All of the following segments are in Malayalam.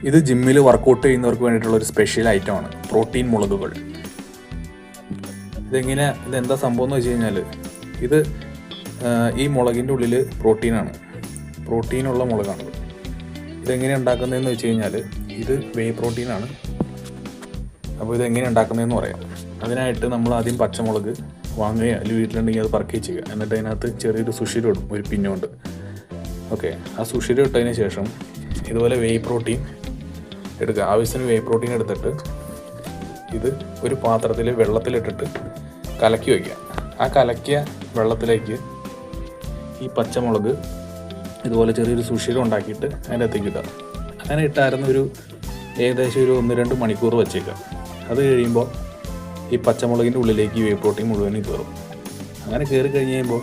ഇത് ജിമ്മിൽ വർക്കൗട്ട് ചെയ്യുന്നവർക്ക് വേണ്ടിയിട്ടുള്ള ഒരു സ്പെഷ്യൽ ഐറ്റമാണ് പ്രോട്ടീൻ മുളകുകൾ. ഇതെന്താ സംഭവം എന്ന് വെച്ച് കഴിഞ്ഞാൽ ഇത് ഈ മുളകിൻ്റെ ഉള്ളിൽ പ്രോട്ടീനുള്ള മുളകാണ്. ഇതെങ്ങനെ ഉണ്ടാക്കുന്നതെന്ന് വെച്ച് കഴിഞ്ഞാൽ ഇത് വേ പ്രോട്ടീനാണ്. അപ്പോൾ ഇതെങ്ങനെ ഉണ്ടാക്കുന്നതെന്ന് പറയാം. അതിനായിട്ട് നമ്മൾ ആദ്യം പച്ചമുളക് വാങ്ങുകയോ അല്ലെങ്കിൽ വീട്ടിലുണ്ടെങ്കിൽ അത് പറിക്കുകയും ചെയ്യുക. എന്നിട്ട് അതിനകത്ത് ചെറിയൊരു സുഷിരം ഇടും, ഒരു പിന്നുകൊണ്ട്. ഓക്കെ, ആ സുഷിരം ഇട്ടതിന് ശേഷം ഇതുപോലെ വേ പ്രോട്ടീൻ എടുക്കുക. ആവശ്യത്തിന് വേ പ്രോട്ടീൻ എടുത്തിട്ട് ഇത് ഒരു പാത്രത്തിൽ വെള്ളത്തിലിട്ടിട്ട് കലക്കി വയ്ക്കുക. ആ കലക്കിയ വെള്ളത്തിലേക്ക് ഈ പച്ചമുളക് ഇതുപോലെ ചെറിയൊരു സുഷിരം ഉണ്ടാക്കിയിട്ട് അതിൻ്റെ അകത്തേക്ക് ഇടുക. അങ്ങനെ ഇട്ടായിരുന്നു ഏകദേശം ഒരു 1-2 മണിക്കൂർ വെച്ചേക്കുക. അത് കഴിയുമ്പോൾ ഈ പച്ചമുളകിൻ്റെ ഉള്ളിലേക്ക് വേ പ്രോട്ടീൻ മുഴുവനും കയറും. അങ്ങനെ കയറി കഴിഞ്ഞ് കഴിയുമ്പോൾ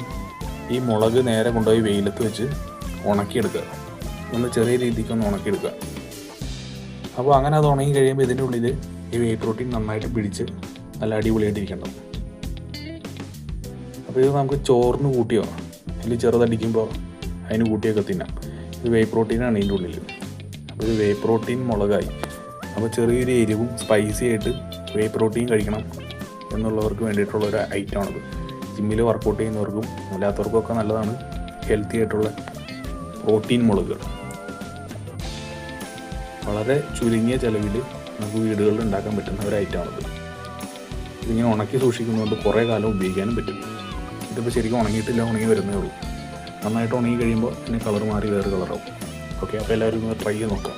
ഈ മുളക് നേരെ കൊണ്ടുപോയി വെയിലത്ത് വെച്ച് ഉണക്കിയെടുക്കുക. ചെറിയ രീതിക്ക് ഉണക്കിയെടുക്കുക. അപ്പോൾ അങ്ങനെ അത് ഉണങ്ങി കഴിയുമ്പോൾ ഇതിൻ്റെ ഉള്ളിൽ ഈ വേ പ്രോട്ടീൻ നന്നായിട്ട് പിടിച്ച് നല്ല അടിപൊളിയായിട്ടിരിക്കണം. അപ്പോൾ ഇത് നമുക്ക് ചോറിന് കൂട്ടിയോ അല്ലെങ്കിൽ ചെറുതടിക്കുമ്പോൾ അതിന് കൂട്ടിയൊക്കെ തിന്നാം. ഇത് വേ പ്രോട്ടീനാണ് ഇതിൻ്റെ ഉള്ളിൽ. അപ്പോൾ ഇത് വേ പ്രോട്ടീൻ മുളകായി. അപ്പോൾ ചെറിയൊരു എരിവും സ്പൈസി ആയിട്ട് വേ പ്രോട്ടീൻ കഴിക്കണം എന്നുള്ളവർക്ക് വേണ്ടിയിട്ടുള്ളൊരു ഐറ്റമാണത്. ജിമ്മിൽ വർക്കൗട്ട് ചെയ്യുന്നവർക്കും അല്ലാത്തവർക്കും ഒക്കെ നല്ലതാണ്. ഹെൽത്തി ആയിട്ടുള്ള പ്രോട്ടീൻ മുളകുകൾ വളരെ ചുരുങ്ങിയ ചിലവിൽ നമുക്ക് വീടുകളിൽ ഉണ്ടാക്കാൻ പറ്റുന്ന ഒരു ഐറ്റമാണത്. ഇതിങ്ങനെ ഉണക്കി സൂക്ഷിക്കുന്നതുകൊണ്ട് കുറേ കാലം ഉപയോഗിക്കാനും പറ്റും. ഇതിപ്പോൾ ശരിക്കും ഉണങ്ങിയിട്ടില്ല, ഉണങ്ങി വരുന്നേ ഉള്ളൂ. നന്നായിട്ട് ഉണങ്ങി കഴിയുമ്പോൾ ഇതിന് കളർ മാറി വേറെ കളറാവും. ഓക്കെ, അപ്പോൾ എല്ലാവരും ഒന്ന് ട്രൈ ചെയ്ത് നോക്കാം.